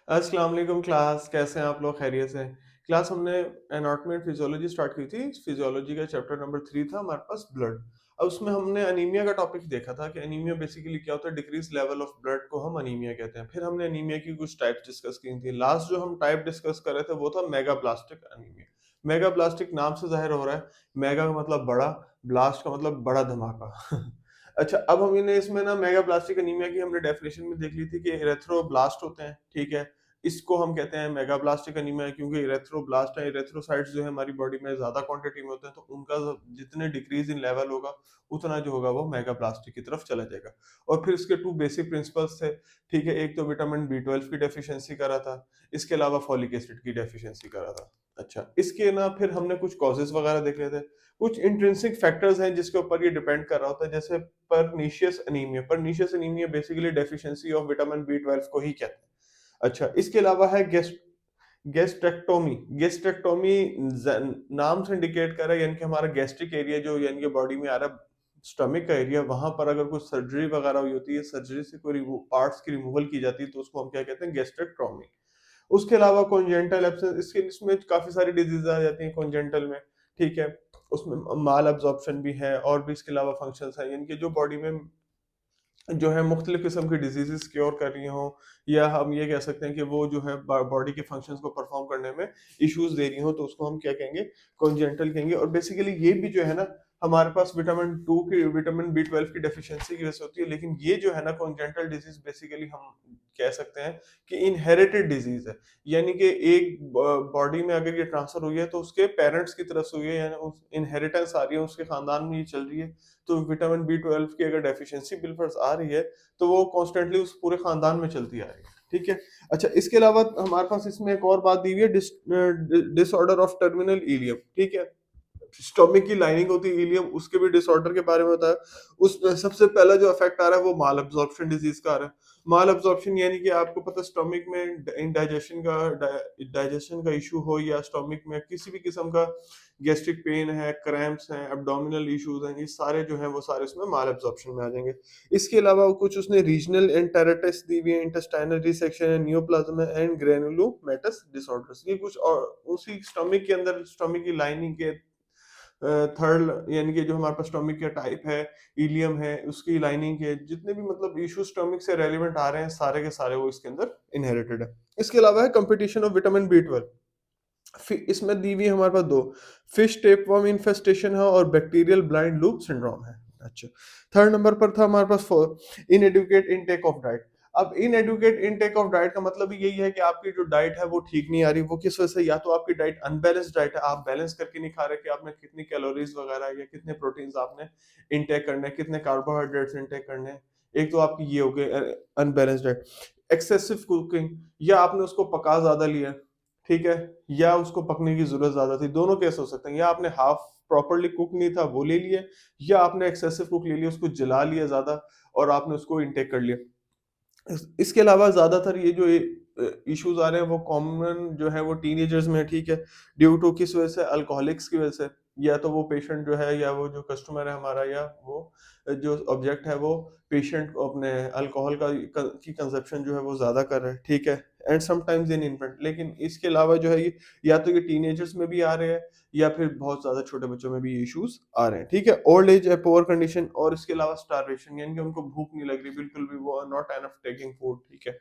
अस्सलाम वालेकुम क्लास, कैसे हैं आप लोग? खैरियत से? क्लास हमने एनाटॉमी एंड फिजियोलॉजी स्टार्ट की थी। फिजियोलॉजी का चैप्टर नंबर 3 था हमारे पास ब्लड। अब उसमें हमने अनीमिया का टॉपिक देखा था कि अनीमिया बेसिकली क्या होता है, डिक्रीज लेवल ऑफ ब्लड को हम अनीमिया कहते हैं। फिर हमने अनीमिया की कुछ टाइप्स डिस्कस की थी। लास्ट जो हम टाइप डिस्कस कर रहे थे वो था मेगाब्लास्टिक अनीमिया। मेगाब्लास्टिक नाम से ज़ाहिर हो रहा है, मेगा का मतलब बड़ा, ब्लास्ट का मतलब बड़ा धमाका। अच्छा, अब हमने इसमें ना मेगाब्लास्टिक एनीमिया की हमने डेफिनेशन में देख ली थी कि इरेथ्रोब्लास्ट होते हैं, ठीक है? इसको हम कहते हैं मेगाब्लास्टिक एनीमिया क्योंकि इरेथ्रोब्लास्ट है, इरेथ्रोसाइट्स जो है हमारी बॉडी में ज़्यादा क्वांटिटी में होते हैं, तो उनका जितने डिक्रीज इन लेवल होगा, उतना जो होगा वो मेगाब्लास्टिक की तरफ चला जाएगा। और फिर इसके 2 बेसिक प्रिंसिपल्स थे, ठीक है? एक तो विटामिन बी 12 की डेफिशिएंसी का रहा था, इसके अलावा फॉलिक एसिड की डेफिशिएंसी का रहा था। अच्छा, इसके ना फिर हमने कुछ कॉजेज़ वगैरह देखे थे। कुछ इंट्रिंसिक फैक्टर्स हैं जिसके ऊपर ये डिपेंड कर रहा होता है, जैसे pernicious anaemia basically deficiency of vitamin B 12 को ही कहते हैं। अच्छा, इसके अलावा है गैस्ट्रेक्टोमी। गैस्ट्रेक्टोमी नाम से इंडिकेट कर रहा है, यानी कि हमारा गैस्ट्रिक एरिया जो यानी कि बॉडी में आ रहा है, स्टमक का एरिया, वहां पर अगर कोई सर्जरी वगैरह हुई होती है, सर्जरी से कोई पार्ट्स की रिमूवल की जाती है, तो उसको हम क्या कहते हैं, गैस्ट्रेक्टोमी। उसके अलावा कॉन्जेंटल एब्सेंस, इसके इसमें काफी सारी डिजीज आ जाती हैं कॉन्जेंटल में, ठीक है? उसमें माल अब्जॉर्प्शन भी है और भी इसके अलावा फंक्शंस हैं, यानी कि जो बॉडी में जो है मुख्तलिफ किस्म की डिजीजेस क्योर कर रही हों, या हम ये कह सकते हैं कि वो जो है बॉडी के फंक्शंस को परफॉर्म करने में इश्यूज दे रही हों, तो उसको हम क्या कहेंगे, कॉन्जेंटल कहेंगे। और बेसिकली ये भी जो है ना, हमारे पास विटामिन बी 12 की डेफिशिएंसी की वजह से होती है, लेकिन ये जो है ना कॉन्जेंटल डिजीज बेसिकली हम कह सकते हैं कि इनहेरिटेड डिजीज है। यानी कि एक बॉडी में अगर ये ट्रांसफर हुई है तो उसके पेरेंट्स की तरफ से हुई है, यानी इनहेरिटेंस आ रही है, उसके खानदान में ये चल रही है। तो विटामिन बी 12 की अगर डेफिशिएंसी बिलफर्ज आ रही है, तो वो कॉन्स्टेंटली उस पूरे खानदान में चलती आ रही है, ठीक है? अच्छा, इसके अलावा हमारे पास इसमें एक और बात दी हुई है, डिसऑर्डर ऑफ टर्मिनल इलियम, ठीक है? स्टोमिक की लाइनिंग होती है इलियम, उसके भी डिसऑर्डर के बारे में बताया। उसमें सबसे पहला जो इफेक्ट आ रहा है वो माल अब्जॉर्प्शन डिजीज का आ रहा है। माल अब्जॉर्प्शन यानी कि आपको पता है, स्टोमिक में डाइजेशन का इशू हो, या स्टोमिक में किसी भी किस्म का गैस्ट्रिक पेन है, क्रैम्प्स हैं, एब्डोमिनल इश्यूज हैं, ये सारे जो हैं वो सारे इसमें माल अब्जॉर्प्शन में आ जाएंगे। इसके अलावा कुछ उसने रीजनल एंटेराइटिस दी हुई है, इंटेस्टाइनल रिसेक्शन है, नियोप्लाज्म एंड ग्रेनुलोमेटस डिसऑर्डर्स, ये कुछ और उसी स्टोमिक के अंदर, स्टोमिक की लाइनिंग के थर्ड, यानी कि जो हमारे पास स्टोमिक का टाइप है, इलियम है, उसकी लाइनिंग के जितने भी मतलब इशू स्टोमिक से रेलिवेंट आ रहे हैं, सारे के सारे वो इसके अंदर इनहेरिटेड है। इसके अलावा है कंपटीशन ऑफ विटामिन बी 12। इसमें दी हुई है हमारे पास दो, फिश टेपवर्म इन्फेस्टेशन है और बैक्टीरियल ब्लाइंड लूप सिंड्रोम है। अच्छा, थर्ड नंबर पर था हमारे पास इनएडुकेट इनटेक ऑफ डाइट। अब इनएडुकेट इनटेक ऑफ डाइट का मतलब यही है कि आपकी जो डाइट है वो ठीक नहीं आ रही। वो किस वजह से, या तो आपकी डाइट अनबैलेंस्ड डाइट है, आप बैलेंस करके नहीं खा रहे कि आपने कितनी कैलोरीज वगैरह या कितने प्रोटीन्स आपने इनटेक करने हैं, कितने कार्बोहाइड्रेट्स इनटेक करने हैं। एक तो आपकी ये हो गई अनबैलेंस्ड डाइट। एक्सेसिव कुकिंग, या आपने उसको पका ज्यादा लिया, ठीक है, या उसको पकने की जरूरत ज्यादा थी, दोनों केस हो सकते हैं। या आपने हाफ प्रॉपरली कुक नहीं था वो ले लिया, या आपने एक्सेसिव कुक ले लिया, उसको जला लिया ज्यादा और आपने उसको इनटेक कर लिया। इसके अलावा ज्यादातर ये जो इश्यूज आ रहे हैं वो कॉमन जो है वो टीनेजर्स में है, ठीक है? ड्यू टू किस वजह से, अल्कोहलिक्स की वजह से। या तो वो पेशेंट जो है, या वो जो कस्टमर है हमारा, या वो जो ऑब्जेक्ट है वो पेशेंट अपने अल्कोहल की कंजप्शन जो है वो ज्यादा कर रहा है, ठीक है? And sometimes in infant. लेकिन इसके अलावा जो है ये, या तो ये टीनेजर्स में भी आ रहे हैं, या फिर बहुत ज्यादा छोटे बच्चों में भी ये इश्यूज आ रहे हैं, ठीक है? ओल्ड एज है, पुअर कंडीशन, और इसके अलावा स्टारवेशन, यानी कि उनको भूख नहीं लग रही बिल्कुल भी, वो नॉट एनफ टेकिंग फूड, ठीक है?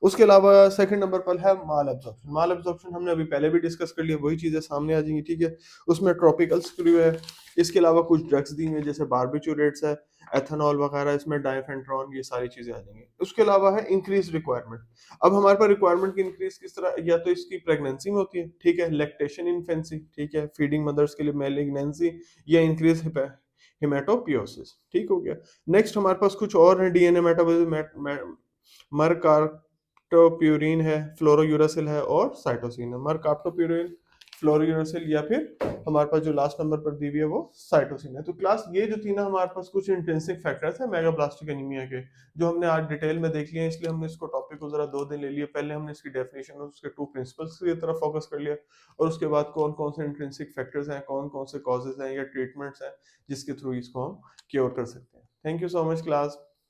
उसके अलावा सेकंड नंबर पर है माल एब्जॉर्प्शन। माल एब्जॉर्प्शन हमने अभी पहले भी डिस्कस कर लिया, वही चीजें सामने आ जाएंगी, ठीक है? उसमें ट्रॉपिकल स्क्रू है। इसके अलावा कुछ ड्रग्स दी हैं जैसे बारबिचूरेट्स है, एथेनॉल वगैरह, इसमें डाइफेंट्रॉन, ये सारी चीजें आ जाएंगी। उसके अलावा है इंक्रीज रिक्वायरमेंट। अब हमारे पास रिक्वायरमेंट की इंक्रीज किस तरह, या तो इसकी प्रेगनेंसी में होती है, ठीक है, लैक्टेशन इन्फेंसी, ठीक है, फीडिंग मदर्स के लिए मेलिग्नेंसी, या इंक्रीज हिमेटोपियोसिस, ठीक हो गया। नेक्स्ट हमारे पास कुछ और है, डीएनए मेटाबॉलिज्म, मरकाप्टोप्यूरिन है, फ्लोरोयूरासिल है और साइटोसिन है। मरकाप्टोप्यूरिन, फ्लोरोयूरासिल, या फिर हमारे पास जो लास्ट नंबर पर दी हुई है वो साइटोसिन है। तो क्लास ये जो थी ना, हमारे पास कुछ इंट्रिंसिक फैक्टर्स है मेगाब्लास्टिक एनीमिया के, जो हमने आज डिटेल में देख लिए हैं, इसलिए हमने इसको टॉपिक को जरा 2 दिन ले लिया। पहले हमने इसकी डेफिनेशन और उसके 2 प्रिंसिपल्स की तरफ फोकस कर लिया, और उसके बाद कौन कौन से इंट्रिंसिक फैक्टर्स हैं, कौन कौन से कॉजेज हैं या ट्रीटमेंट्स हैं जिसके थ्रू इसको हम क्योर कर सकते हैं। Thank you so much class.